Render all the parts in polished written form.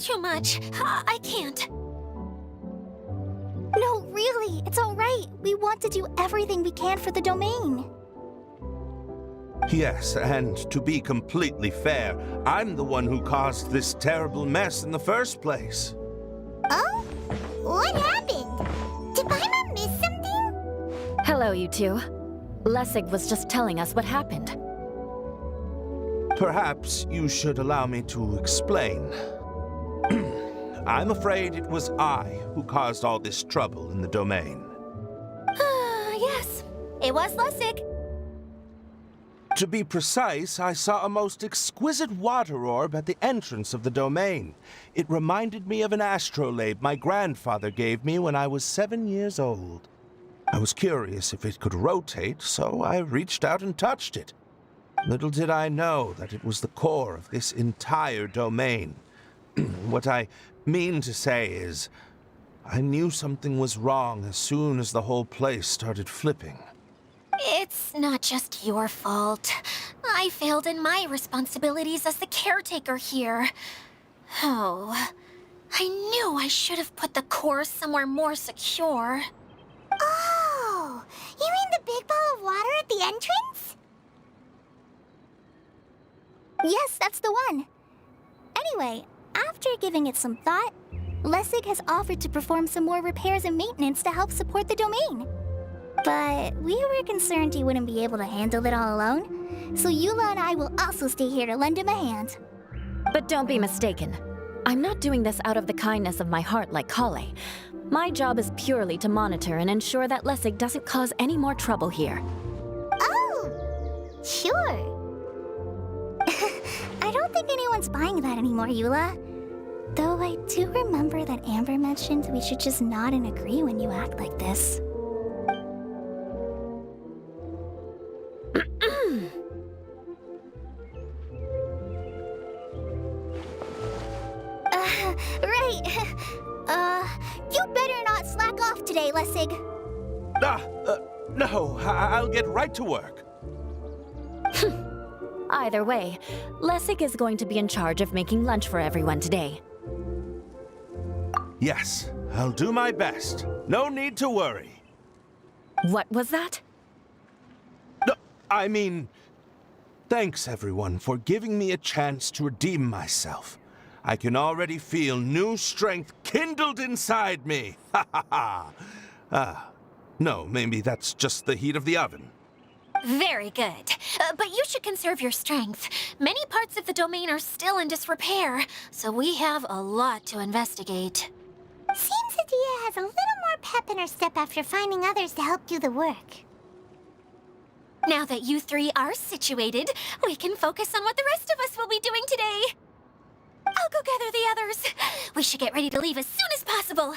too much. I can't. No, really, it's all right. We want to do everything we can for the domain. Yes, and to be completely fair, I'm the one who caused this terrible mess in the first place. Oh? What happened? Did Paimon miss something? Hello, you two. Lessig was just telling us what happened. Perhaps you should allow me to explain. I'm afraid it was I who caused all this trouble in the domain. Yes, it was Lessig. To be precise, I saw a most exquisite water orb at the entrance of the domain. It reminded me of an astrolabe my grandfather gave me when I was 7 years old. I was curious if it could rotate, so I reached out and touched it. Little did I know that it was the core of this entire domain. What I mean to say is, I knew something was wrong as soon as the whole place started flipping. It's not just your fault. I failed in my responsibilities as the caretaker here. Oh, I knew I should have put the core somewhere more secure. Oh, you mean the big ball of water at the entrance? Yes, that's the one. Anyway, after giving it some thought, Lessig has offered to perform some more repairs and maintenance to help support the domain. But we were concerned he wouldn't be able to handle it all alone, so Eula and I will also stay here to lend him a hand. But don't be mistaken. I'm not doing this out of the kindness of my heart like Kale. My job is purely to monitor and ensure that Lessig doesn't cause any more trouble here. Oh, sure. I don't think anyone's buying that anymore, Eula. Though I do remember that Amber mentioned we should just nod and agree when you act like this. Right. You better not slack off today, Lessig. No, I'll get right to work. Either way, Lessig is going to be in charge of making lunch for everyone today. Yes, I'll do my best. No need to worry. What was that? No, I mean, thanks everyone for giving me a chance to redeem myself. I can already feel new strength kindled inside me. Ha ha ha. No, maybe that's just the heat of the oven. Very good. But you should conserve your strength. Many parts of the domain are still in disrepair, so we have a lot to investigate. Seems Adia has a little more pep in her step after finding others to help do the work. Now that you three are situated, we can focus on what the rest of us will be doing today. I'll go gather the others. We should get ready to leave as soon as possible.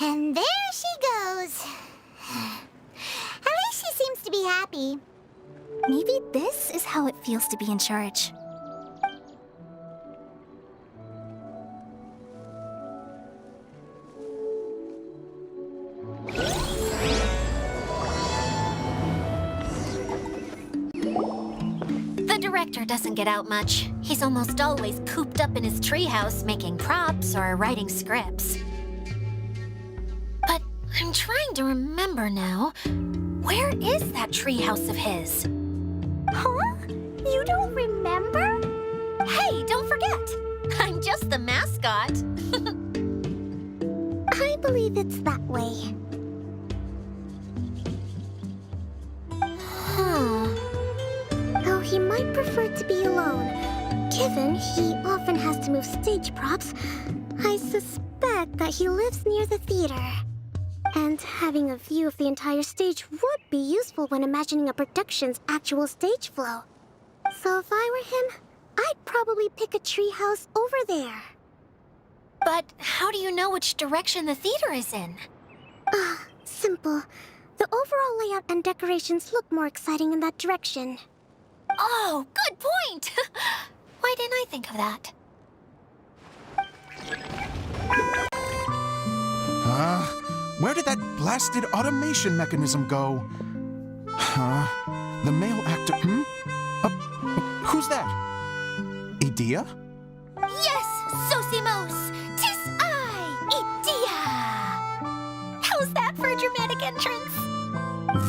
And there she goes. At least she seems to be happy. Maybe this is how it feels to be in charge. The director doesn't get out much. He's almost always cooped up in his treehouse making props or writing scripts. But I'm trying to remember now. Where is that treehouse of his? Huh? You don't remember? Hey, don't forget! I'm just the mascot. I believe it's that way. Though he might prefer to be alone, given he often has to move stage props, I suspect that he lives near the theater. And having a view of the entire stage would be useful when imagining a production's actual stage flow. So if I were him, I'd probably pick a treehouse over there. But how do you know which direction the theater is in? Simple. The overall layout and decorations look more exciting in that direction. Oh, good point! Why didn't I think of that? Where did that blasted automation mechanism go? The male actor, Who's that? Idea? Yes, Sosimos! 'Tis I, Idea! How's that for a dramatic entrance?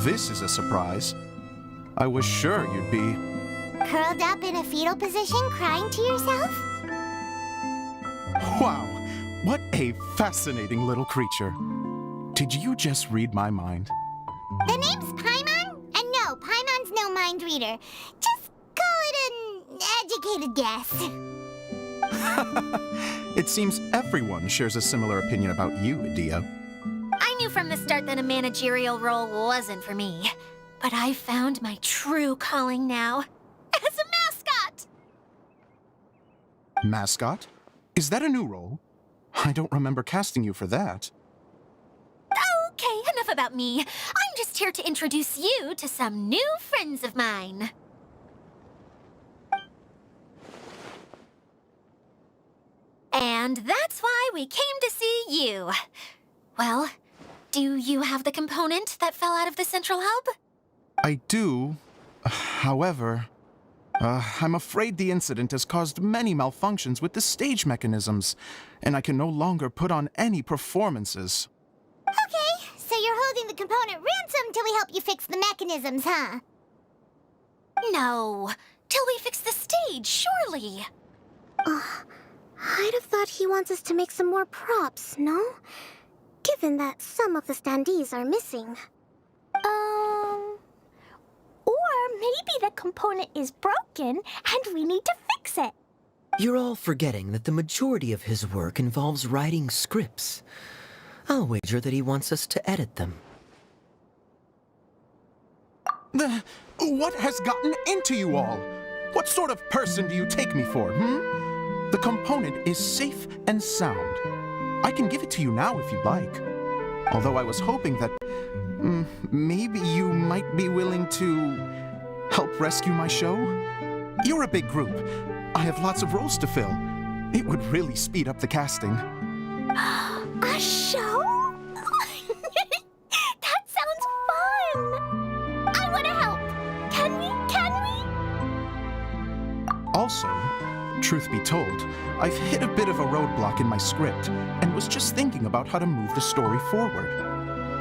This is a surprise. I was sure you'd be... Curled up in a fetal position, crying to yourself? Wow, what a fascinating little creature. Did you just read my mind? The name's Paimon? And no, Paimon's no mind reader. Just call it an educated guess. It seems everyone shares a similar opinion about you, Idea. I knew from the start that a managerial role wasn't for me. But I found my true calling now. As a mascot! Mascot? Is that a new role? I don't remember casting you for that. Okay, enough about me. I'm just here to introduce you to some new friends of mine. And that's why we came to see you. Well, do you have the component that fell out of the central hub? I do. However, I'm afraid the incident has caused many malfunctions with the stage mechanisms, and I can no longer put on any performances. Okay, so you're holding the component ransom till we help you fix the mechanisms, huh? No, till we fix the stage, surely. I'd have thought he wants us to make some more props, no? Given that some of the standees are missing. Or maybe the component is broken and we need to fix it. You're all forgetting that the majority of his work involves writing scripts. I'll wager that he wants us to edit them. What has gotten into you all? What sort of person do you take me for, The component is safe and sound. I can give it to you now if you'd like. Although I was hoping that maybe you might be willing to help rescue my show? You're a big group. I have lots of roles to fill. It would really speed up the casting. A show? That sounds fun! I want to help! Can we? Also, truth be told, I've hit a bit of a roadblock in my script and was just thinking about how to move the story forward.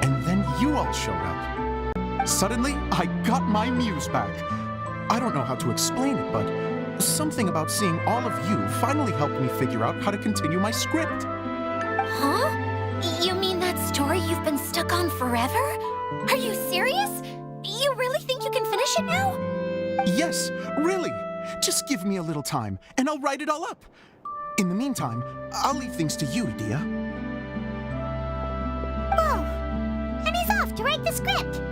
And then you all showed up. Suddenly, I got my muse back. I don't know how to explain it, but something about seeing all of you finally helped me figure out how to continue my script. Huh? You mean that story you've been stuck on forever? Are you serious? You really think you can finish it now? Yes, really. Just give me a little time, and I'll write it all up. In the meantime, I'll leave things to you, Idea. Oh, and he's off to write the script.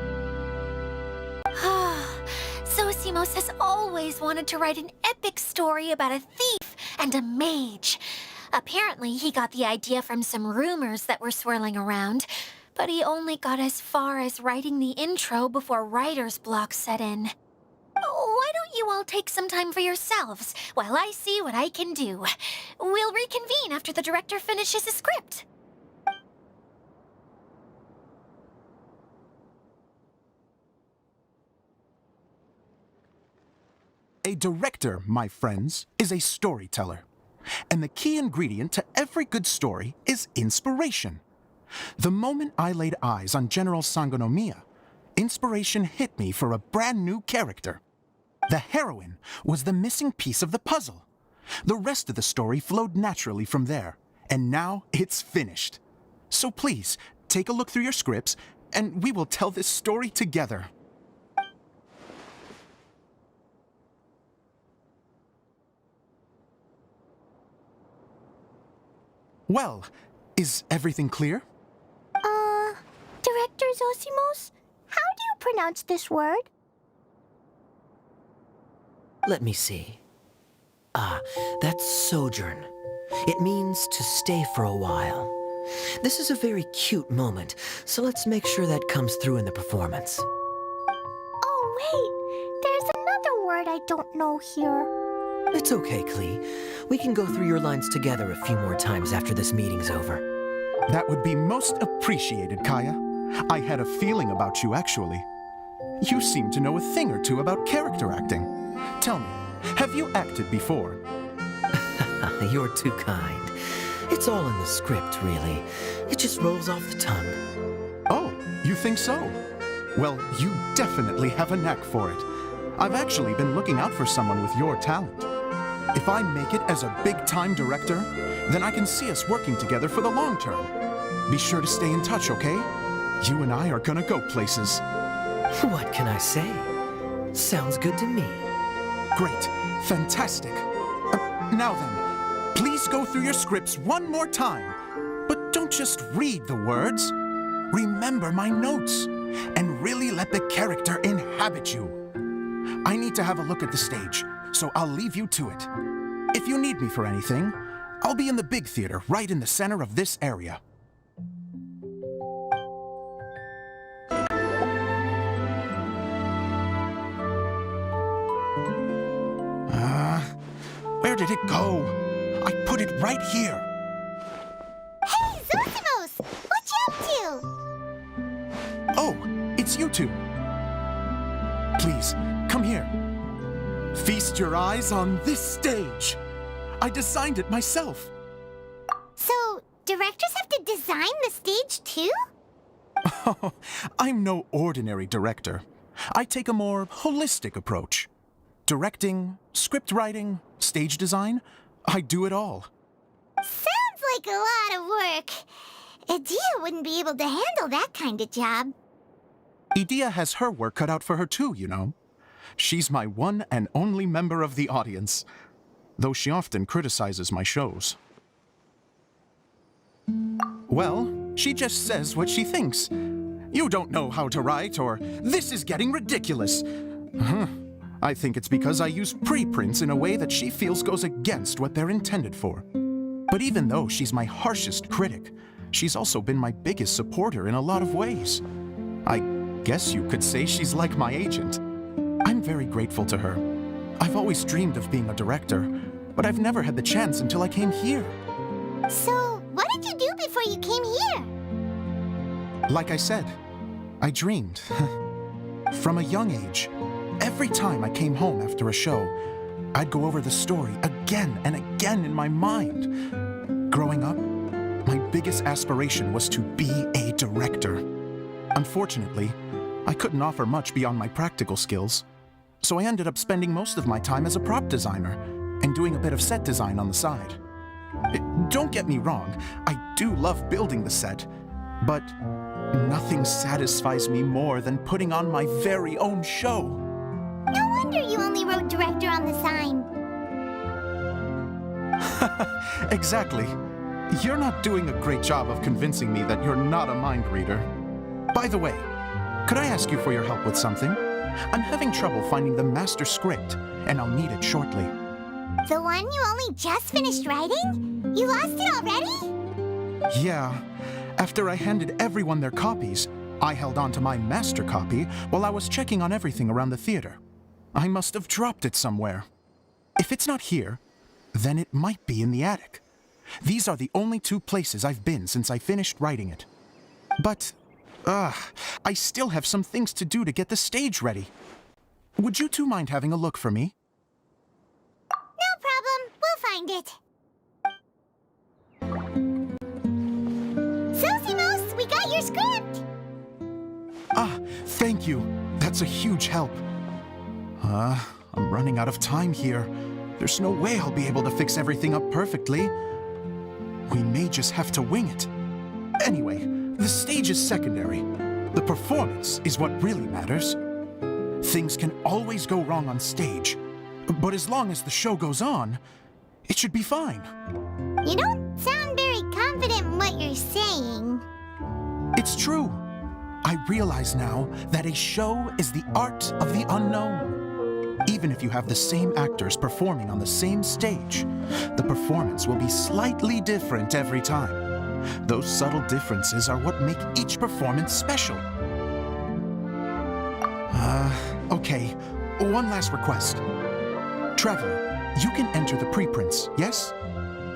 Sosimos has always wanted to write an epic story about a thief and a mage. Apparently, he got the idea from some rumors that were swirling around, but he only got as far as writing the intro before writer's block set in. Why don't you all take some time for yourselves while I see what I can do? We'll reconvene after the director finishes his script. A director, my friends, is a storyteller. And the key ingredient to every good story is inspiration. The moment I laid eyes on General Sangonomiya, inspiration hit me for a brand new character. The heroine was the missing piece of the puzzle. The rest of the story flowed naturally from there, and now it's finished. So please, take a look through your scripts, and we will tell this story together. Well, is everything clear? Director Zosimos, how do you pronounce this word? Let me see. That's sojourn. It means to stay for a while. This is a very cute moment, so let's make sure that comes through in the performance. Oh, wait, there's another word I don't know here. It's okay, Klee. We can go through your lines together a few more times after this meeting's over. That would be most appreciated, Kaya. I had a feeling about you, actually. You seem to know a thing or two about character acting. Tell me, Have you acted before? You're too kind. It's all in the script, really. It just rolls off the tongue. Oh, you think so? Well, you definitely have a knack for it. I've actually been looking out for someone with your talent. If I make it as a big-time director, then I can see us working together for the long term. Be sure to stay in touch, okay? You and I are gonna go places. What can I say? Sounds good to me. Great. Fantastic. Now then, please go through your scripts one more time. But don't just read the words. Remember my notes and really let the character inhabit you. I need to have a look at the stage, so I'll leave you to it. If you need me for anything, I'll be in the big theater right in the center of this area. Where did it go? I put it right here. Hey, Zosimos! What you up to? Oh, it's you two. Please, come here. Feast your eyes on this stage. I designed it myself. So, directors have to design the stage too? Oh, I'm no ordinary director. I take a more holistic approach. Directing, script writing, stage design, I do it all. Sounds like a lot of work. Adia wouldn't be able to handle that kind of job. Idia has her work cut out for her too, you know. She's my one and only member of the audience, though she often criticizes my shows. Well, she just says what she thinks. You don't know how to write, or this is getting ridiculous. I think it's because I use preprints in a way that she feels goes against what they're intended for. But even though she's my harshest critic, she's also been my biggest supporter in a lot of ways. I guess you could say she's like my agent. I'm very grateful to her. I've always dreamed of being a director, but I've never had the chance until I came here. So, what did you do before you came here? Like I said, I dreamed. From a young age, every time I came home after a show, I'd go over the story again and again in my mind. Growing up, my biggest aspiration was to be a director. Unfortunately, I couldn't offer much beyond my practical skills, so I ended up spending most of my time as a prop designer and doing a bit of set design on the side. Don't get me wrong, I do love building the set, but nothing satisfies me more than putting on my very own show. No wonder you only wrote director on the sign. Exactly. You're not doing a great job of convincing me that you're not a mind reader. By the way, could I ask you for your help with something? I'm having trouble finding the master script, and I'll need it shortly. The one you only just finished writing? You lost it already? Yeah. After I handed everyone their copies, I held on to my master copy while I was checking on everything around the theater. I must have dropped it somewhere. If it's not here, then it might be in the attic. These are the only two places I've been since I finished writing it. But, I still have some things to do to get the stage ready. Would you two mind having a look for me? No problem. We'll find it. Zosimos, we got your script! Ah, thank you. That's a huge help. I'm running out of time here. There's no way I'll be able to fix everything up perfectly. We may just have to wing it. Anyway, the stage is secondary. The performance is what really matters. Things can always go wrong on stage, but as long as the show goes on, it should be fine. You don't sound very confident in what you're saying. It's true. I realize now that a show is the art of the unknown. Even if you have the same actors performing on the same stage, the performance will be slightly different every time. Those subtle differences are what make each performance special. Okay, one last request. Traveler, you can enter the preprints, yes?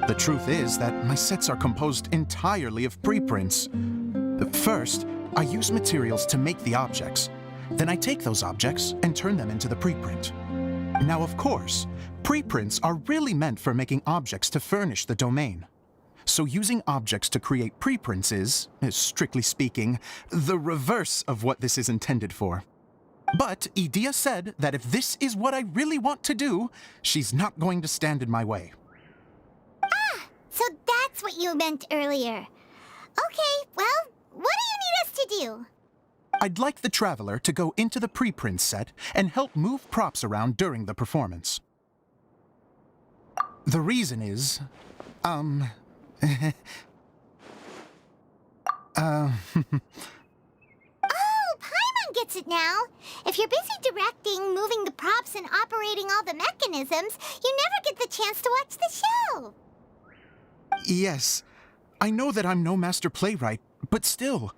The truth is that my sets are composed entirely of preprints. First, I use materials to make the objects. Then I take those objects and turn them into the preprint. Now, of course, preprints are really meant for making objects to furnish the domain. So using objects to create preprints is, strictly speaking, the reverse of what this is intended for. But Edea said that if this is what I really want to do, she's not going to stand in my way. So that's what you meant earlier. Okay, well, what do you need us to do? I'd like the Traveler to go into the preprint set and help move props around during the performance. The reason is, Oh, Paimon gets it now. If you're busy directing, moving the props, and operating all the mechanisms, you never get the chance to watch the show. yes, I know that I'm no master playwright, but still.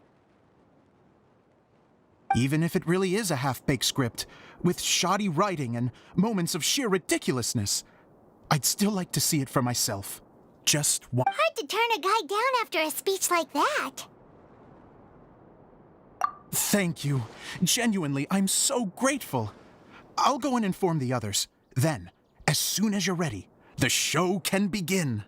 Even if it really is a half-baked script, with shoddy writing and moments of sheer ridiculousness, I'd still like to see it for myself. Just one. Hard to turn a guy down after a speech like that. Thank you. Genuinely, I'm so grateful. I'll go and inform the others. Then, as soon as you're ready, the show can begin.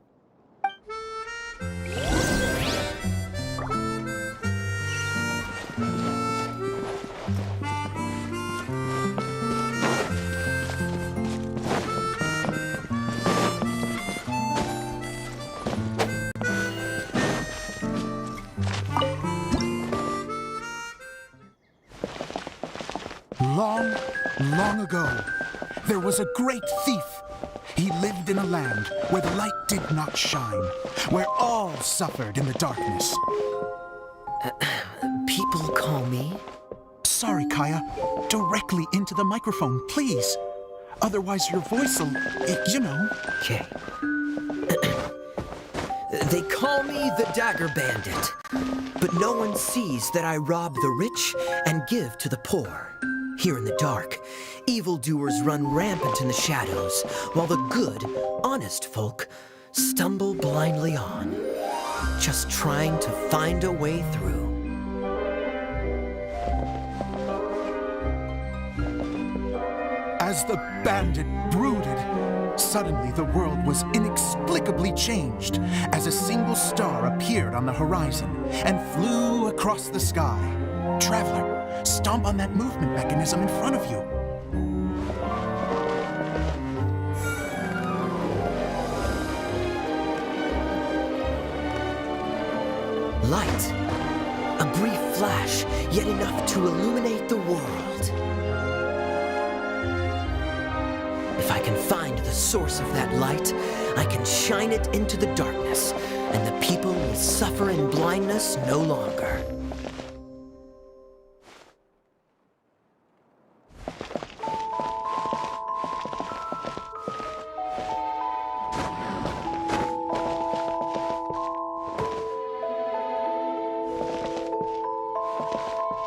Long, long ago, there was a great thief. He lived in a land where the light did not shine, where all suffered in the darkness. People call me? Sorry, Kaya. Directly into the microphone, please. Otherwise your voice will, you know. Okay. They call me the Dagger Bandit, but no one sees that I rob the rich and give to the poor. Here in the dark, evildoers run rampant in the shadows, while the good, honest folk stumble blindly on, just trying to find a way through. As the bandit brooded, suddenly the world was inexplicably changed as a single star appeared on the horizon and flew across the sky. Traveler, stomp on that movement mechanism in front of you. Light. A brief flash, yet enough to illuminate the world. If I can find the source of that light, I can shine it into the darkness, and the people will suffer in blindness no longer.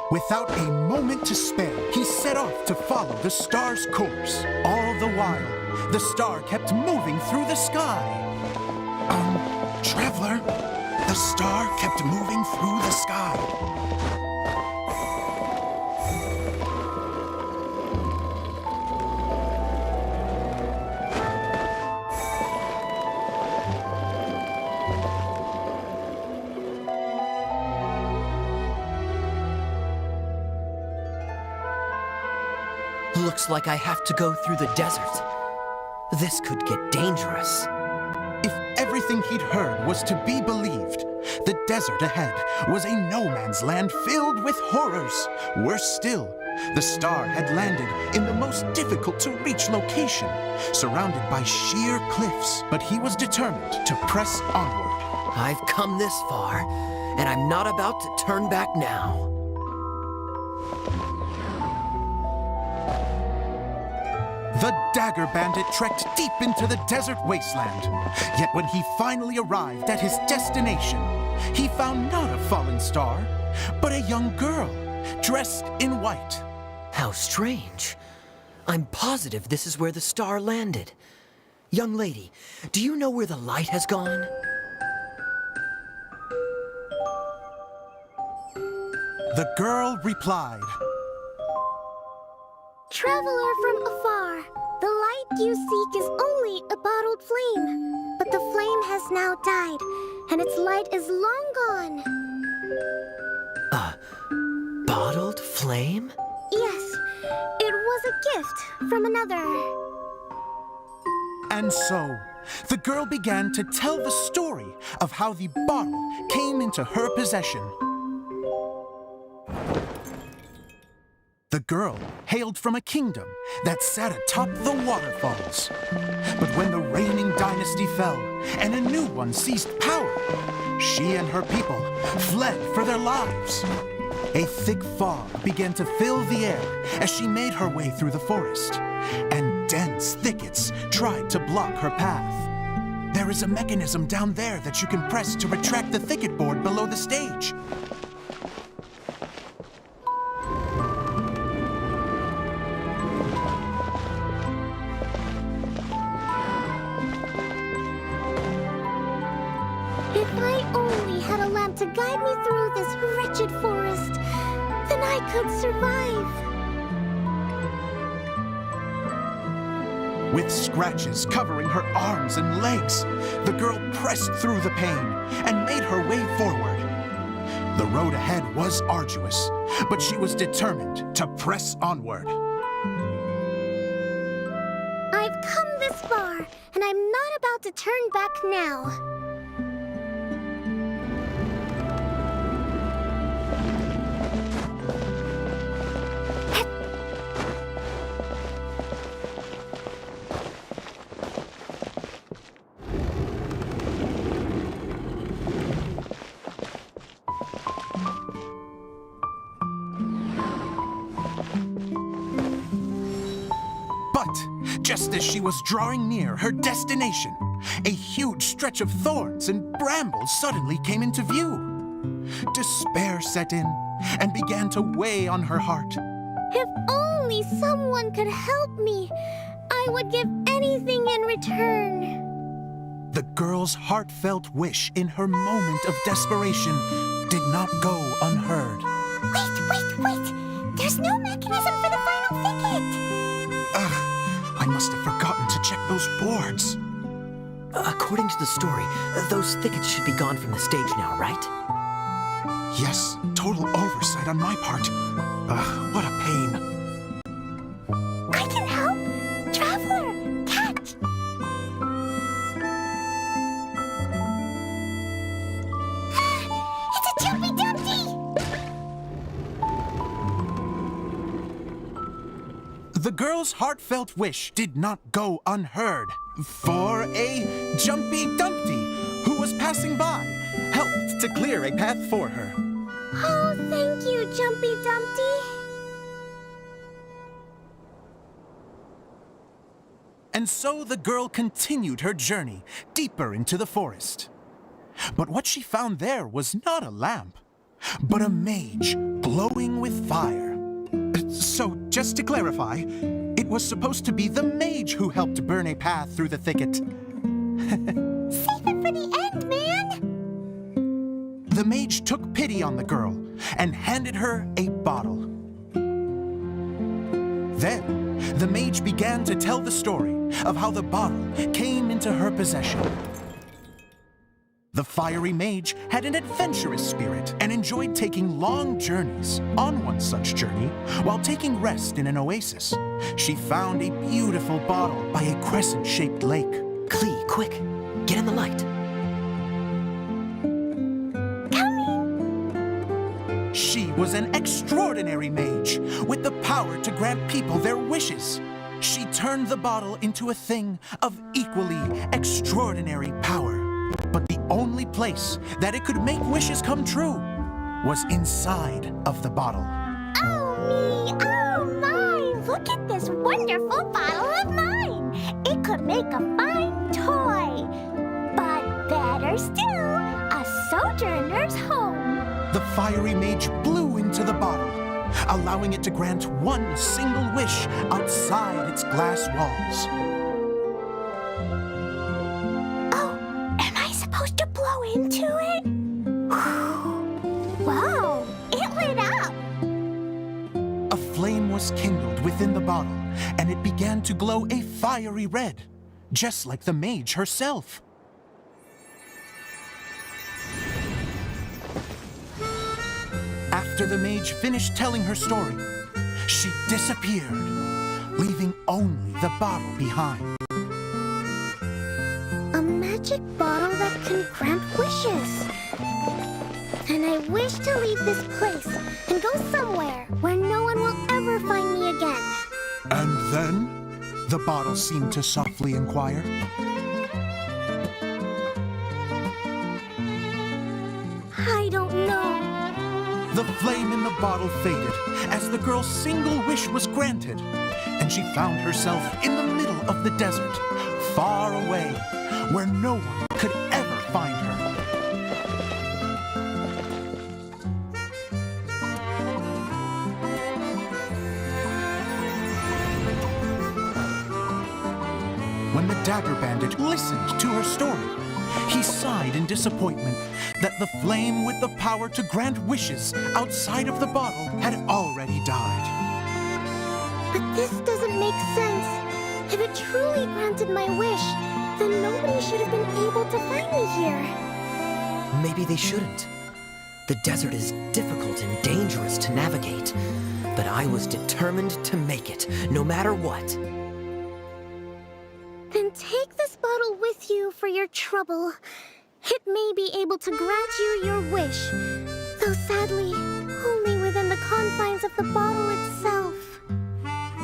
Without a moment to spare, he set off to follow the star's course. All the while, the star kept moving through the sky. Traveler, the star kept moving through the sky. Looks like I have to go through the desert. This could get dangerous. If everything he'd heard was to be believed, the desert ahead was a no-man's land filled with horrors. Worse still, the star had landed in the most difficult-to-reach location, surrounded by sheer cliffs. But he was determined to press onward. I've come this far, and I'm not about to turn back now. The Dagger Bandit trekked deep into the desert wasteland. Yet when he finally arrived at his destination, he found not a fallen star, but a young girl, dressed in white. How strange. I'm positive this is where the star landed. Young lady, do you know where the light has gone? The girl replied, Traveler from afar, the light you seek is only a bottled flame. But the flame has now died, and its light is long gone. Bottled flame? Yes, it was a gift from another. And so, the girl began to tell the story of how the bottle came into her possession. The girl hailed from a kingdom that sat atop the waterfalls. But when the reigning dynasty fell and a new one seized power, she and her people fled for their lives. A thick fog began to fill the air as she made her way through the forest, and dense thickets tried to block her path. There is a mechanism down there that you can press to retract the thicket board below the stage. If I only had a lamp to guide me through this wretched forest, then I could survive. With scratches covering her arms and legs, the girl pressed through the pain and made her way forward. The road ahead was arduous, but she was determined to press onward. I've come this far, and I'm not about to turn back now. But just as she was drawing near her destination, a huge stretch of thorns and brambles suddenly came into view. Despair set in and began to weigh on her heart. If only someone could help me, I would give anything in return. The girl's heartfelt wish in her moment of desperation did not go unheard. Wait! There's no mechanism for the final thicket! I must have forgotten to check those boards. According to the story, those thickets should be gone from the stage now, right? Yes, total oversight on my part. What a pain. I can help! Traveler, catch! It's a Jumpy Dumpty! The girl's heartfelt wish did not go unheard, for a Jumpy Dumpty, who was passing by, helped to clear a path for her. Oh, thank you, Jumpy Dumpty. And so the girl continued her journey deeper into the forest. But what she found there was not a lamp, but a mage glowing with fire. So, just to clarify, it was supposed to be the mage who helped burn a path through the thicket. Save it for the end, man! The mage took pity on the girl and handed her a bottle. Then, the mage began to tell the story of how the bottle came into her possession. The fiery mage had an adventurous spirit and enjoyed taking long journeys. On one such journey, while taking rest in an oasis, she found a beautiful bottle by a crescent-shaped lake. Klee, quick! Get in the light! She was an extraordinary mage with the power to grant people their wishes. She turned the bottle into a thing of equally extraordinary power. But the only place that it could make wishes come true was inside of the bottle. Oh me, oh my! Look at this wonderful bottle of mine! It could make a fine toy. But better still, a sojourner's home. The fiery mage blew into the bottle, allowing it to grant one single wish outside its glass walls. Supposed to blow into it? Whoa, it lit up! A flame was kindled within the bottle, and it began to glow a fiery red, just like the mage herself. After the mage finished telling her story, she disappeared, leaving only the bottle behind. A magic bottle that can grant wishes. And I wish to leave this place and go somewhere where no one will ever find me again. And then, the bottle seemed to softly inquire. I don't know. The flame in the bottle faded as the girl's single wish was granted, and she found herself in the middle of the desert, far away, where no one could ever find her. When the Dagger Bandit listened to her story, he sighed in disappointment that the flame with the power to grant wishes outside of the bottle had already died. But this doesn't make sense. If it truly granted my wish, then nobody should have been able to find me here. Maybe they shouldn't. The desert is difficult and dangerous to navigate, but I was determined to make it, no matter what. Then take this bottle with you for your trouble. It may be able to grant you your wish, though sadly, only within the confines of the bottle itself.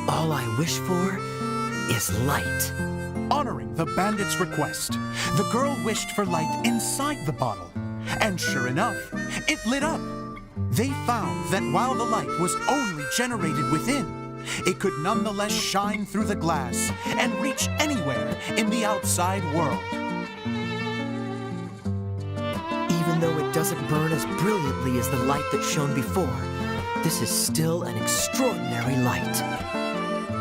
All I wish for is light. Honoring the bandit's request, the girl wished for light inside the bottle, and sure enough, it lit up. They found that while the light was only generated within, it could nonetheless shine through the glass and reach anywhere in the outside world. Even though it doesn't burn as brilliantly as the light that shone before, this is still an extraordinary light.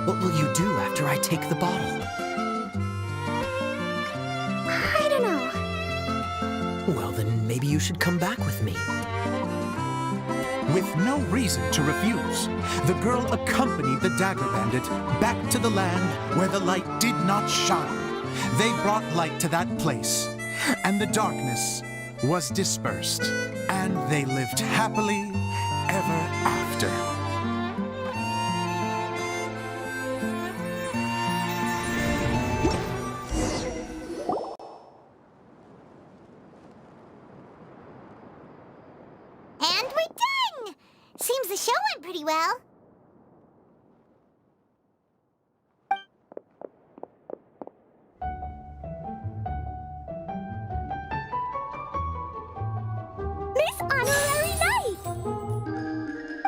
What will you do after I take the bottle? I don't know. Well, then maybe you should come back with me. With no reason to refuse, the girl accompanied the Dagger Bandit back to the land where the light did not shine. They brought light to that place, and the darkness was dispersed, and they lived happily ever after. And we're done! Seems the show went pretty well. Miss Honorary Knight!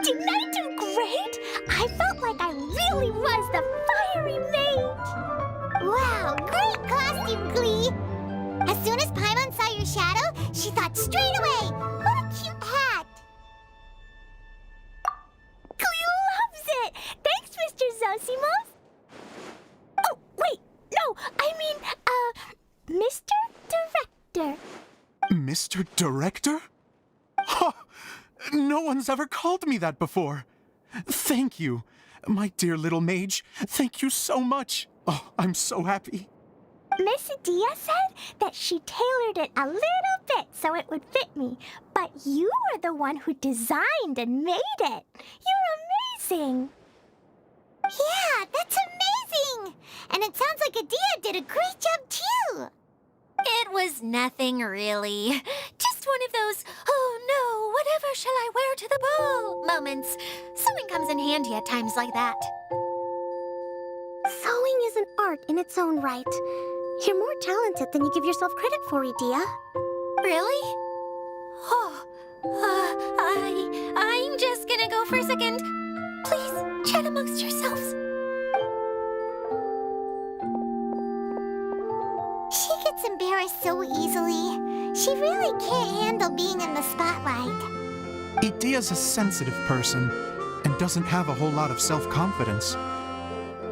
Didn't I do great? I felt like I really was the fiery mage! Wow, great costume, Glee! As soon as Paimon saw your shadow, she thought straight away, what a cute hat! Glee loves it! Thanks, Mr. Zosimos! Oh, wait, no, I mean, Mr. Director. Mr. Director? Ha! No one's ever called me that before. Thank you, my dear little mage. Thank you so much. Oh, I'm so happy. Miss Dia said that she tailored it a little bit so it would fit me, but you were the one who designed and made it. You're amazing. Yeah, that's amazing. And it sounds like Adia did a great job too. It was nothing really. Just one of those, oh no, whatever shall I wear to the ball moments. Sewing comes in handy at times like that. Sewing is an art in its own right. You're more talented than you give yourself credit for, Idia. Really? Oh, I'm just gonna go for a second. Please, chat amongst yourselves. She gets embarrassed so easily. She really can't handle being in the spotlight. Idia's a sensitive person and doesn't have a whole lot of self-confidence.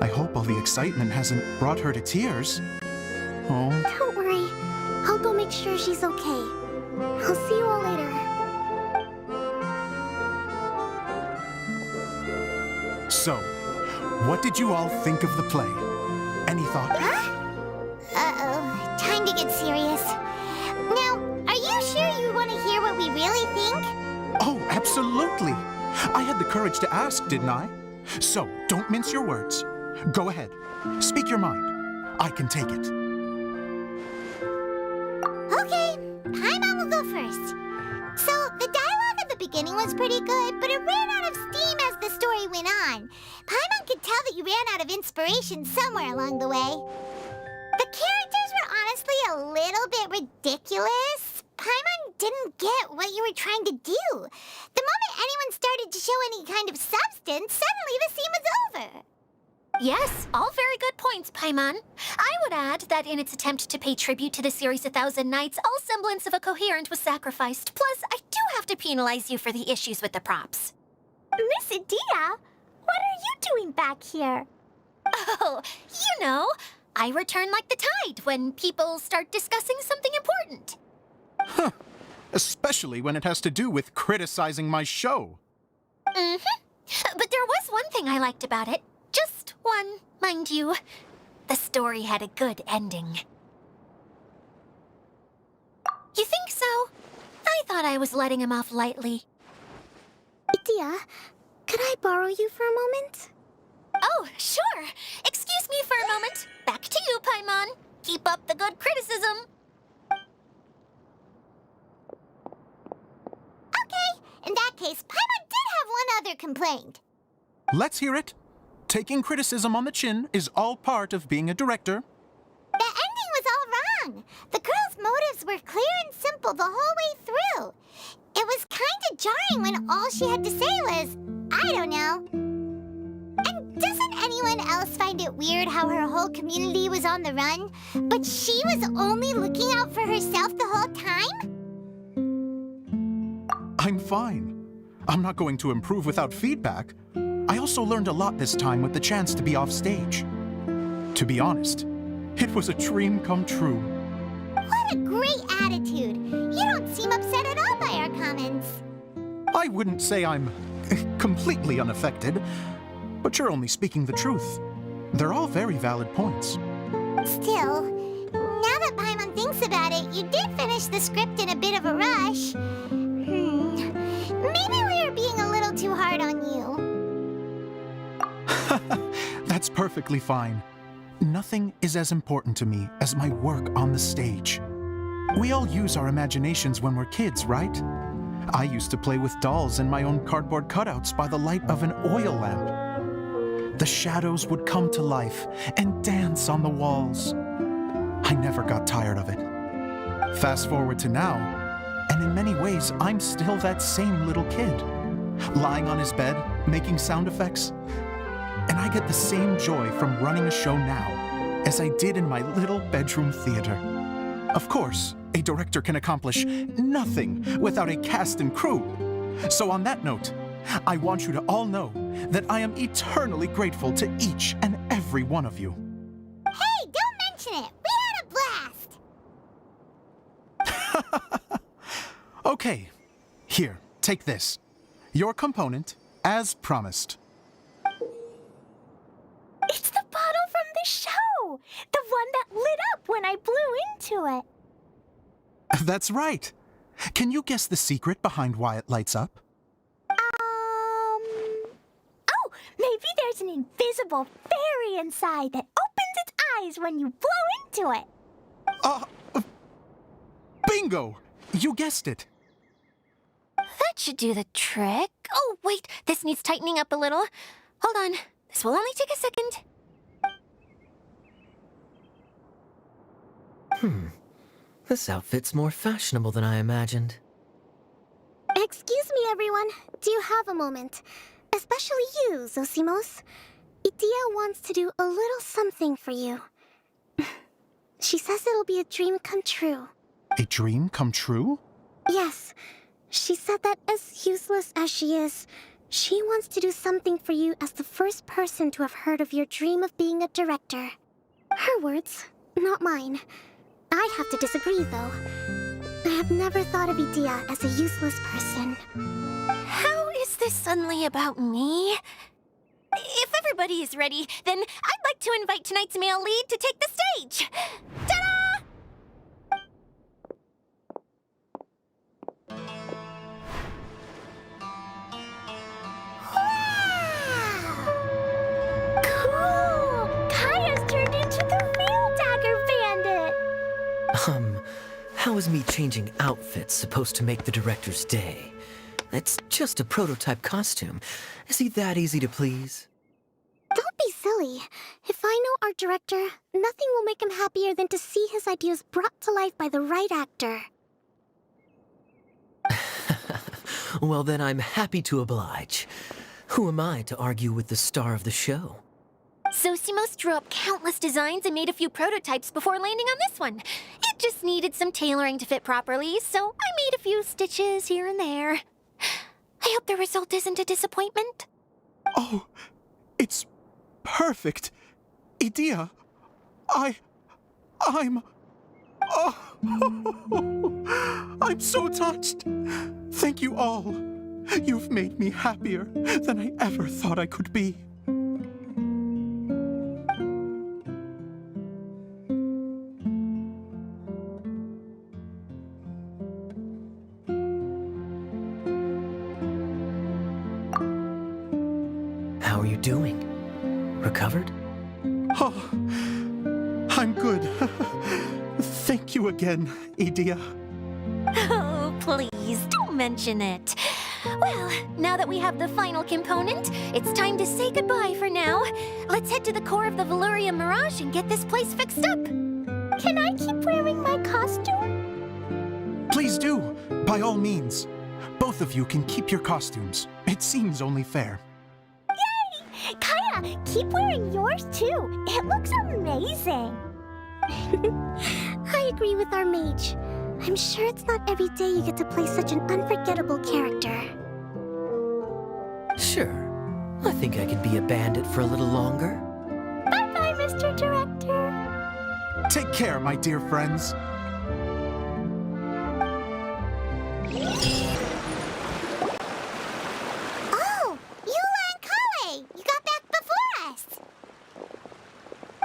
I hope all the excitement hasn't brought her to tears. Oh. Don't worry. I'll go make sure she's okay. I'll see you all later. So, what did you all think of the play? Any thoughts? Uh-oh, time to get serious. Now, are you sure you want to hear what we really think? Oh, absolutely. I had the courage to ask, didn't I? So, don't mince your words. Go ahead. Speak your mind. I can take it. Okay, Paimon will go first. So, the dialogue at the beginning was pretty good, but it ran out of steam as the story went on. Paimon could tell that you ran out of inspiration somewhere along the way. The characters were honestly a little bit ridiculous. Paimon didn't get what you were trying to do. The moment anyone started to show any kind of substance, suddenly the scene was over. Yes, all very good points, Paimon. I would add that in its attempt to pay tribute to the series 1,000 Nights, all semblance of a coherent was sacrificed. Plus, I do have to penalize you for the issues with the props. Miss Adia, what are you doing back here? Oh, you know, I return like the tide when people start discussing something important. Huh. Especially when it has to do with criticizing my show. Mm-hmm. But there was one thing I liked about it. Just one, mind you. The story had a good ending. You think so? I thought I was letting him off lightly. Adia, could I borrow you for a moment? Oh, sure. Excuse me for a moment. Back to you, Paimon. Keep up the good criticism. Okay, in that case, Paimon did have one other complaint. Let's hear it. Taking criticism on the chin is all part of being a director. The ending was all wrong. The girl's motives were clear and simple the whole way through. It was kind of jarring when all she had to say was, I don't know. And doesn't anyone else find it weird how her whole community was on the run, but she was only looking out for herself the whole time? I'm fine. I'm not going to improve without feedback. I also learned a lot this time with the chance to be off stage. To be honest, it was a dream come true. What a great attitude. You don't seem upset at all by our comments. I wouldn't say I'm completely unaffected, but you're only speaking the truth. They're all very valid points. Still, now that Paimon thinks about it, you did finish the script in a bit of a rush. Maybe we were being a little too hard on you. That's perfectly fine. Nothing is as important to me as my work on the stage. We all use our imaginations when we're kids, right? I used to play with dolls in my own cardboard cutouts by the light of an oil lamp. The shadows would come to life and dance on the walls. I never got tired of it. Fast forward to now, and in many ways, I'm still that same little kid, lying on his bed, making sound effects. And I get the same joy from running a show now as I did in my little bedroom theater. Of course, a director can accomplish nothing without a cast and crew. So on that note, I want you to all know that I am eternally grateful to each and every one of you. Hey, don't mention it. We had a blast. Okay, here, take this. Your component, as promised. It's the bottle from the show! The one that lit up when I blew into it. That's right. Can you guess the secret behind why it lights up? Oh, maybe there's an invisible fairy inside that opens its eyes when you blow into it. Bingo! You guessed it. That should do the trick. Oh, wait, this needs tightening up a little. Hold on, this will only take a second. This outfit's more fashionable than I imagined. Excuse me, everyone. Do you have a moment? Especially you, Zosimos. Idia wants to do a little something for you. She says it'll be a dream come true. A dream come true? Yes. She said that as useless as she is, she wants to do something for you as the first person to have heard of your dream of being a director. Her words, not mine. I'd have to disagree, though. I have never thought of Idia as a useless person. How is this suddenly about me? everybody is ready, then I'd like to invite tonight's male lead to take the stage. Ta-da! Cool! Kaya's turned into the real Dagger Bandit! How is me changing outfits supposed to make the director's day? It's just a prototype costume. Is he that easy to please? Don't be silly. If I know our director, nothing will make him happier than to see his ideas brought to life by the right actor. Well, then I'm happy to oblige. Who am I to argue with the star of the show? Sosimos drew up countless designs and made a few prototypes before landing on this one. It just needed some tailoring to fit properly, so I made a few stitches here and there. I hope the result isn't a disappointment. Oh, it's perfect. Idea, I'm... Oh, I'm so touched. Thank you all. You've made me happier than I ever thought I could be. How are you doing? Recovered? Oh, I'm good. Thank you again, Idea. Oh, please, don't mention it. Well, now that we have the final component, it's time to say goodbye for now. Let's head to the core of the Valyria Mirage and get this place fixed up. Can I keep wearing my costume? Please do, by all means. Both of you can keep your costumes. It seems only fair. Yay! Kaya, keep wearing yours too. It looks amazing. I agree with our mage. I'm sure it's not every day you get to play such an unforgettable character. Sure. I think I could be a bandit for a little longer. Bye-bye, Mr. Director. Take care, my dear friends. Oh, Eula and Kale! You got back before us!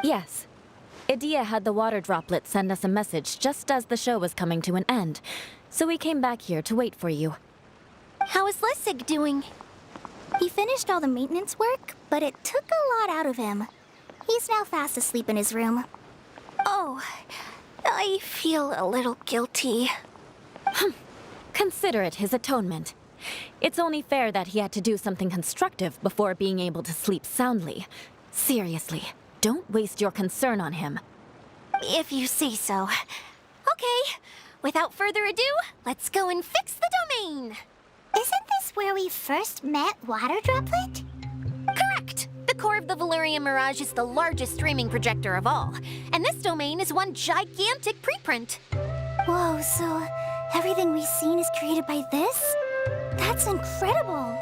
Yes. Idea had the water droplet send us a message just as the show was coming to an end, so we came back here to wait for you. How is Lessig doing? He finished all the maintenance work, but it took a lot out of him. He's now fast asleep in his room. Oh, I feel a little guilty. Consider it his atonement. It's only fair that he had to do something constructive before being able to sleep soundly. Seriously, don't waste your concern on him. If you say so. Okay, without further ado, let's go and fix the domain. Isn't this where we first met Water Droplet? Correct! The core of the Valyria Mirage is the largest streaming projector of all, and this domain is one gigantic preprint. Whoa, so everything we've seen is created by this? That's incredible!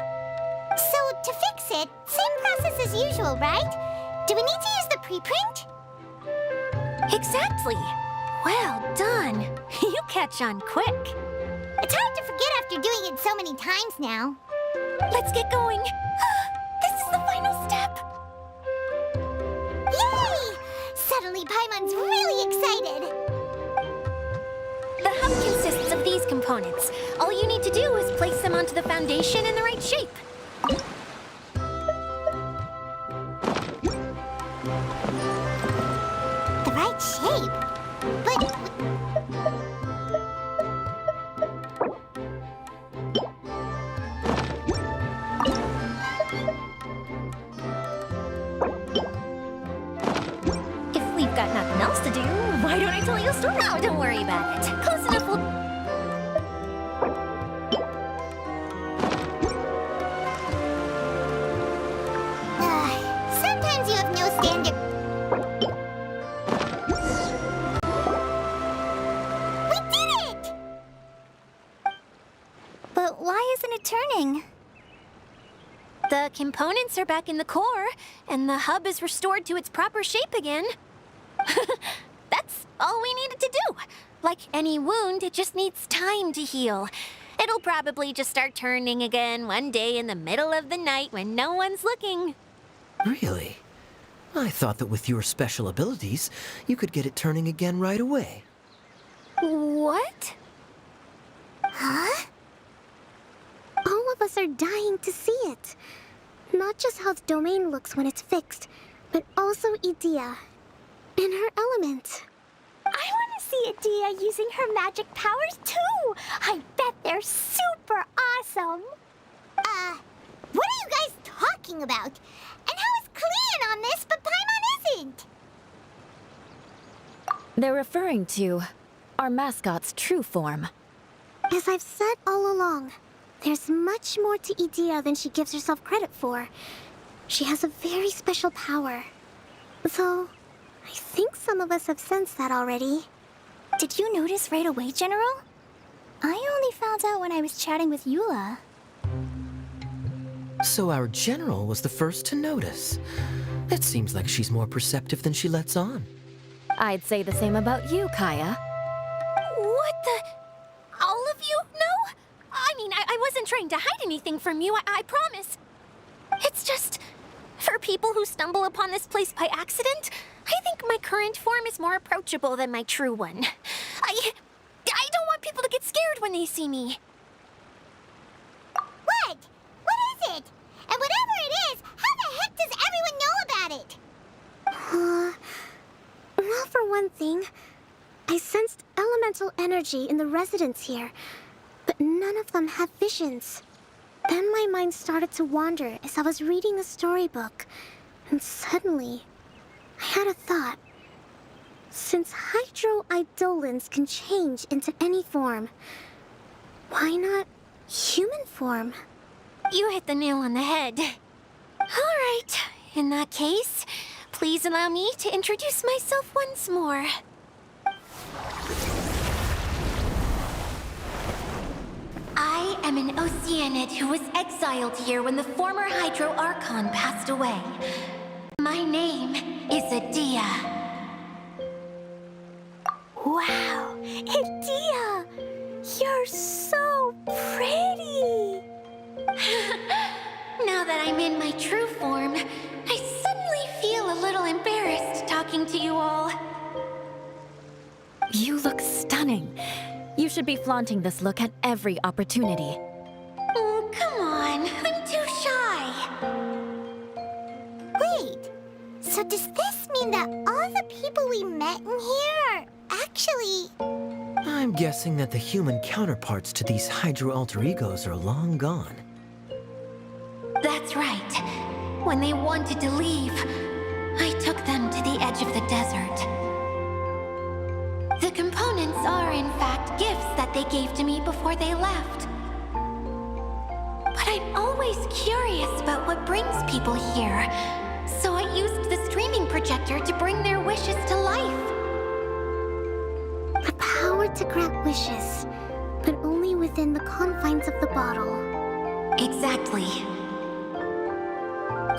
So, to fix it, same process as usual, right? Do we need to use the preprint? Exactly! Well done! You catch on quick. It's hard to forget after doing it so many times now. Let's get going. This is the final step. Yay! Suddenly Paimon's really excited. The hub consists of these components. All you need to do is place them onto the foundation in the right shape. The right shape? But... If we've got nothing else to do, why don't I tell you a story? Oh, don't worry about it. Close enough will... sometimes you have no standard... We did it! But why isn't it turning? The components are back in the core, and the hub is restored to its proper shape again. That's all we needed to do. Like any wound, it just needs time to heal. It'll probably just start turning again one day in the middle of the night when no one's looking. Really? I thought that with your special abilities, you could get it turning again right away. What? Huh? All of us are dying to see it. Not just how the domain looks when it's fixed, but also Idea. In her element. I want to see Adia using her magic powers too! I bet they're super awesome! What are you guys talking about? And how is Kleon on this, but Paimon isn't? They're referring to our mascot's true form. As I've said all along, there's much more to Idea than she gives herself credit for. She has a very special power. Though, I think some of us have sensed that already. Did you notice right away, General? I only found out when I was chatting with Eula. So our general was the first to notice. It seems like she's more perceptive than she lets on. I'd say the same about you, Kaya. What the? All of you? No? I mean, I wasn't trying to hide anything from you, I promise. It's just, for people who stumble upon this place by accident, I think my current form is more approachable than my true one. I don't want people to get scared when they see me. What? What is it? And whatever it is, how the heck does everyone know about it? Well, for one thing, I sensed elemental energy in the residents here, but none of them have visions. Then my mind started to wander as I was reading a storybook, and suddenly, I had a thought. Since hydroidolins can change into any form, why not human form? You hit the nail on the head. All right, in that case, please allow me to introduce myself once more. I am an Oceanid who was exiled here when the former Hydro Archon passed away. My name is Adia. Wow, Adia! You're so pretty! Now that I'm in my true form, I suddenly feel a little embarrassed talking to you all. You look stunning. You should be flaunting this look at every opportunity. Oh, come on. I'm too shy. Wait, so does this mean that all the people we met in here are actually... I'm guessing that the human counterparts to these Hydro alter egos are long gone. That's right. When they wanted to leave, I took them to the edge of the desert. The components are, in fact, gifts that they gave to me before they left. But I'm always curious about what brings people here, so I used the streaming projector to bring their wishes to life. The power to grant wishes, but only within the confines of the bottle. Exactly.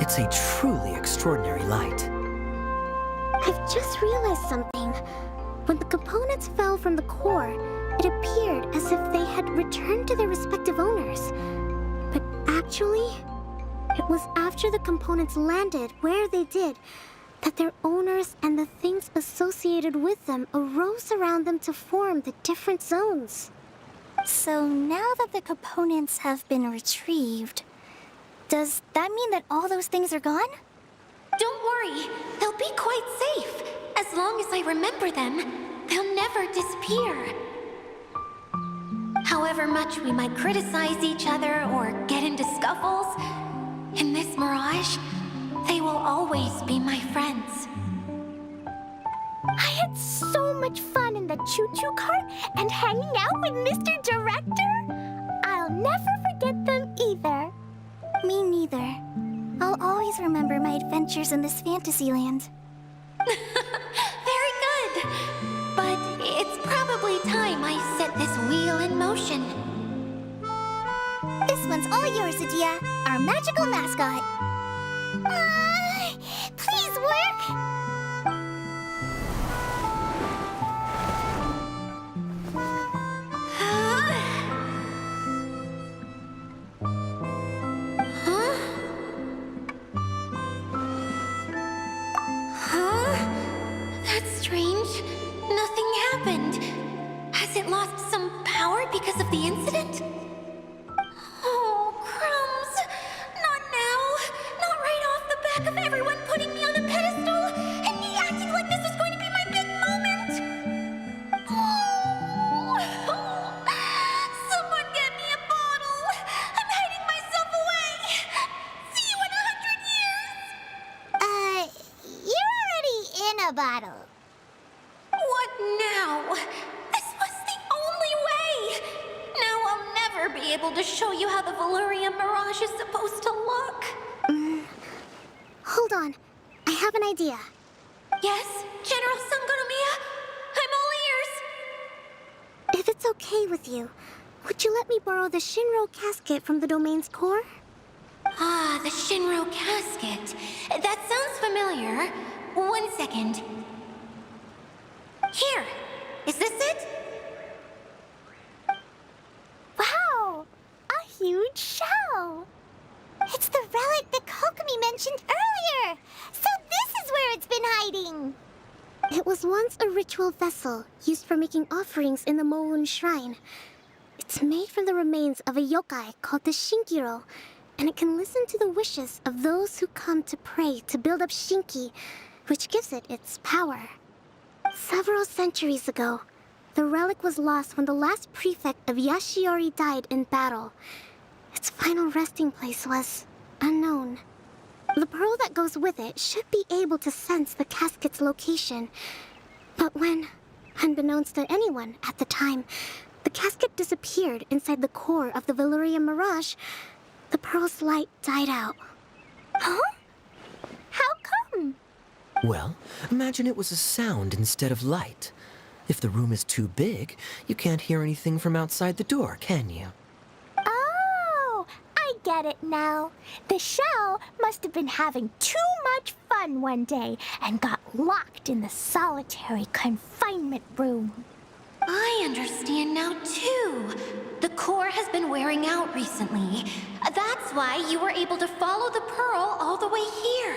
It's a truly extraordinary light. I've just realized something. When the components fell from the core, it appeared as if they had returned to their respective owners. But actually, it was after the components landed where they did that their owners and the things associated with them arose around them to form the different zones. So now that the components have been retrieved, does that mean that all those things are gone? Don't worry, they'll be quite safe. As long as I remember them, they'll never disappear. However much we might criticize each other or get into scuffles, in this mirage, they will always be my friends. I had so much fun in the choo-choo cart and hanging out with Mr. Director. I'll never forget them either. Me neither. I'll always remember my adventures in this fantasy land. Very good. But it's probably time I set this wheel in motion. This one's all yours, Adia, our magical mascot. Please work! Huh? strange. Nothing happened. Has it lost some power because of the incident? Oh, crumbs. Not now. Not right off the back of everyone putting me on a pedestal and me acting like this was going to be my big moment. Oh. Someone get me a bottle. I'm hiding myself away. See you in 100 years. You're already in a bottle. What now? This was the only way. Now I'll never be able to show you how the Valurian Mirage is supposed to look. Hold on. I have an idea. Yes, General Sangonomiya? I'm all ears. If it's okay with you, would you let me borrow the Shinro casket from the domain's core? Ah, the Shinro casket. That sounds familiar. 1 second. Here. Is this it? Wow! A huge shell! It's the relic that Kokomi mentioned earlier! So this is where it's been hiding! It was once a ritual vessel used for making offerings in the Moun Shrine. It's made from the remains of a yokai called the Shinkiro, and it can listen to the wishes of those who come to pray to build up Shinki, which gives it its power. Several centuries ago, the relic was lost when the last prefect of Yashiori died in battle. Its final resting place was unknown. The pearl that goes with it should be able to sense the casket's location. But when, unbeknownst to anyone at the time, the casket disappeared inside the core of the Valurian Mirage, the pearl's light died out. Huh? How come? Well, imagine it was a sound instead of light. If the room is too big, you can't hear anything from outside the door, can you? Oh, I get it now. The shell must have been having too much fun one day and got locked in the solitary confinement room. I understand now, too. The core has been wearing out recently. That's why you were able to follow the pearl all the way here.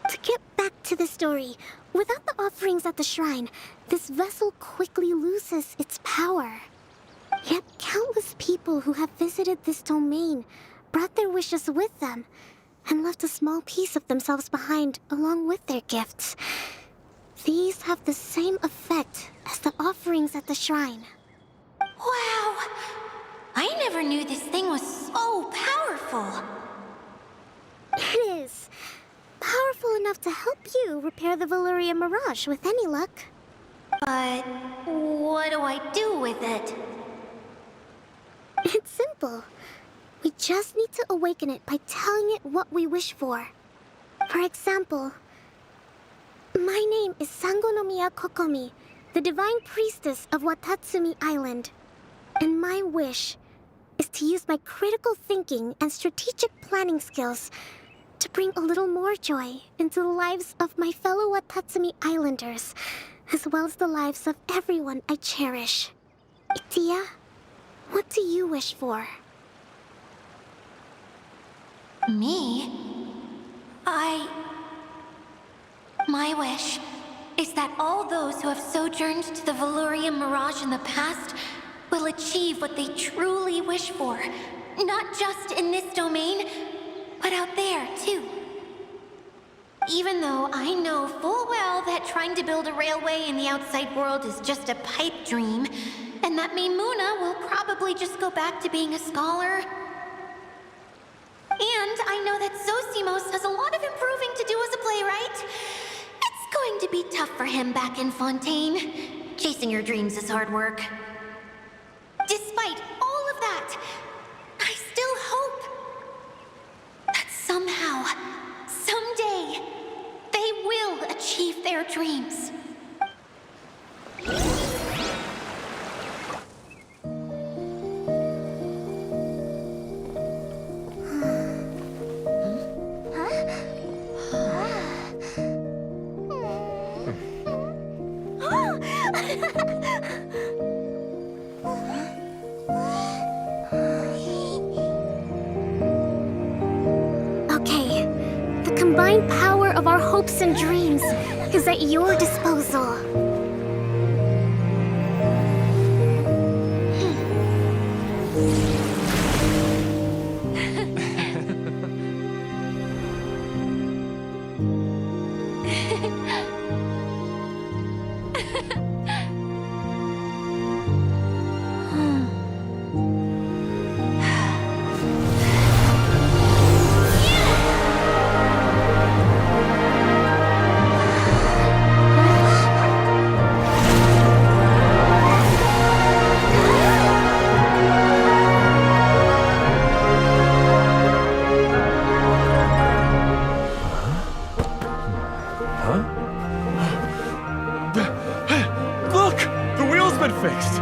To get back to the story, without the offerings at the shrine, this vessel quickly loses its power. Yet countless people who have visited this domain brought their wishes with them and left a small piece of themselves behind along with their gifts. These have the same effect as the offerings at the shrine. Wow! I never knew this thing was so powerful. It is. Powerful enough to help you repair the Valurian Mirage with any luck. But what do I do with it? It's simple. We just need to awaken it by telling it what we wish for. For example, my name is Sangonomiya Kokomi, the divine priestess of Watatsumi Island. And my wish is to use my critical thinking and strategic planning skills to bring a little more joy into the lives of my fellow Watatsumi Islanders, as well as the lives of everyone I cherish. Itia, what do you wish for? Me? My wish is that all those who have sojourned to the Valurian Mirage in the past will achieve what they truly wish for. Not just in this domain, but out there, too. Even though I know full well that trying to build a railway in the outside world is just a pipe dream, and that Mimuna will probably just go back to being a scholar. And I know that Zosimos has a lot of improving to do as a playwright. It's going to be tough for him back in Fontaine. Chasing your dreams is hard work. Despite all of that, I still hope that somehow, someday, they will achieve their dreams. Okay, the divine power of our hopes and dreams is at your disposal. Look! The wheel's been fixed!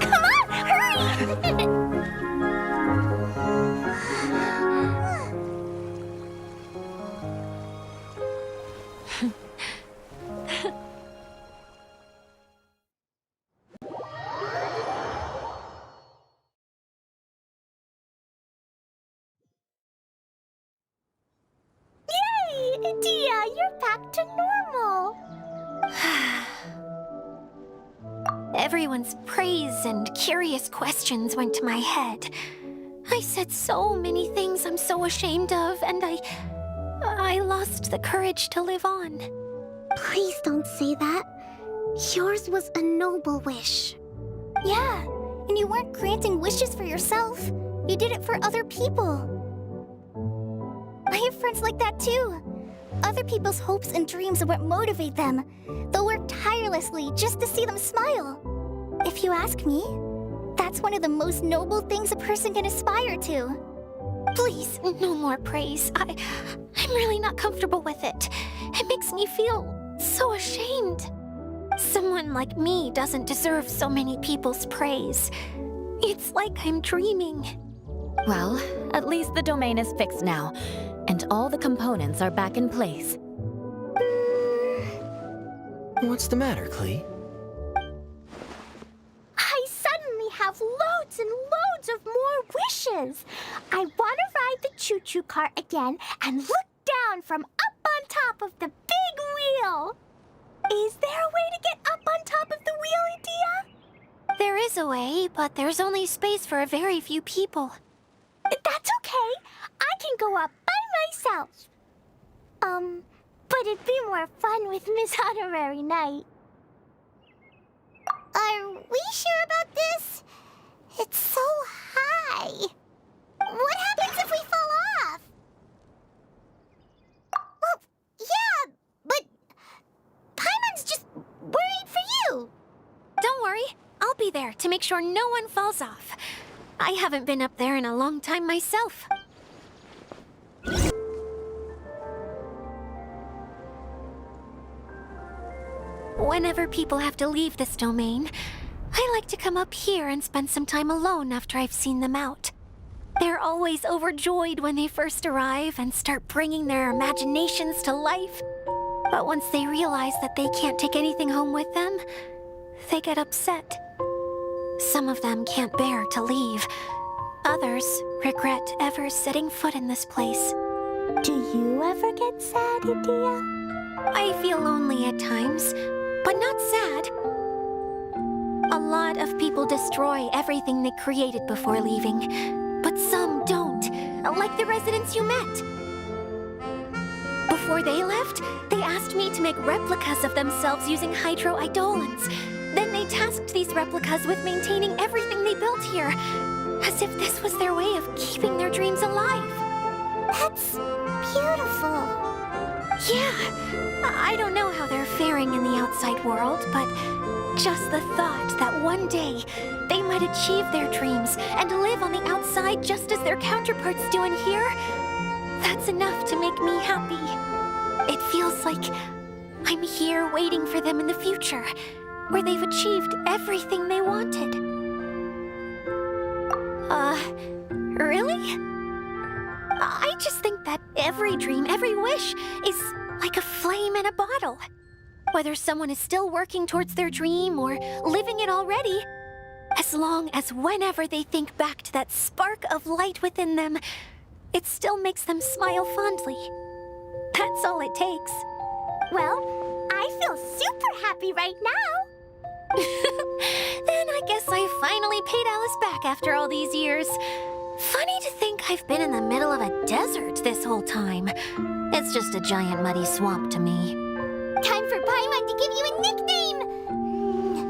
Come on, hurry! Yay! Dia, you're back to normal. Everyone's praise and curious questions went to my head. I said so many things I'm so ashamed of, and I lost the courage to live on. Please don't say that. Yours was a noble wish. Yeah, and you weren't granting wishes for yourself. You did it for other people. I have friends like that too. Other people's hopes and dreams are what motivate them. They'll work tirelessly just to see them smile. If you ask me, that's one of the most noble things a person can aspire to. Please, no more praise. I'm really not comfortable with it. It makes me feel so ashamed. Someone like me doesn't deserve so many people's praise. It's like I'm dreaming. Well, at least the domain is fixed now, and all the components are back in place. What's the matter, Klee? I suddenly have loads and loads of more wishes. I want to ride the choo-choo cart again and look down from up on top of the big wheel. Is there a way to get up on top of the wheel, Dia? There is a way, but there's only space for a very few people. That's okay. I can go up by myself. But it'd be more fun with Miss Honorary Knight. Are we sure about this? It's so high. What happens if we fall off? Well, yeah, but Paimon's just worried for you. Don't worry, I'll be there to make sure no one falls off. I haven't been up there in a long time myself. Whenever people have to leave this domain, I like to come up here and spend some time alone after I've seen them out. They're always overjoyed when they first arrive and start bringing their imaginations to life. But once they realize that they can't take anything home with them, they get upset. Some of them can't bear to leave. Others regret ever setting foot in this place. Do you ever get sad, Dia? I feel lonely at times, but not sad. A lot of people destroy everything they created before leaving, but some don't, like the residents you met. Before they left, they asked me to make replicas of themselves using hydro-eidolons. Then they tasked these replicas with maintaining everything they built here, as if this was their way of keeping their dreams alive. That's beautiful. Yeah, I don't know how they're faring in the outside world, but Just the thought that one day they might achieve their dreams and live on the outside just as their counterparts do in here, that's enough to make me happy. It feels like I'm here waiting for them in the future, where they've achieved everything they wanted. Really? I just think that every dream, every wish is like a flame in a bottle. Whether someone is still working towards their dream or living it already, as long as whenever they think back to that spark of light within them, it still makes them smile fondly. That's all it takes. Well, I feel super happy right now. Then I guess I finally paid Alice back after all these years. Funny to think I've been in the middle of a desert this whole time. It's just a giant muddy swamp to me. Time for Paimon to give you a nickname!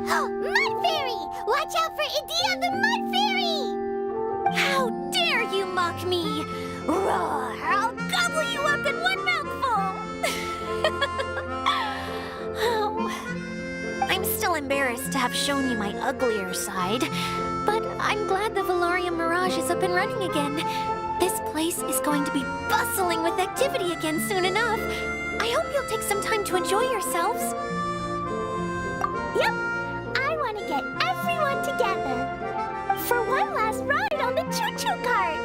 Mud Fairy! Watch out for Idia the Mud Fairy! How dare you mock me! Roar! I'll gobble you up in one mouthful! Oh, I'm still embarrassed to have shown you my uglier side, but I'm glad the Valorium Mirage is up and running again. This place is going to be bustling with activity again soon enough. I hope you'll take some time to enjoy yourselves. Yep, I want to get everyone together for one last ride on the choo-choo cart.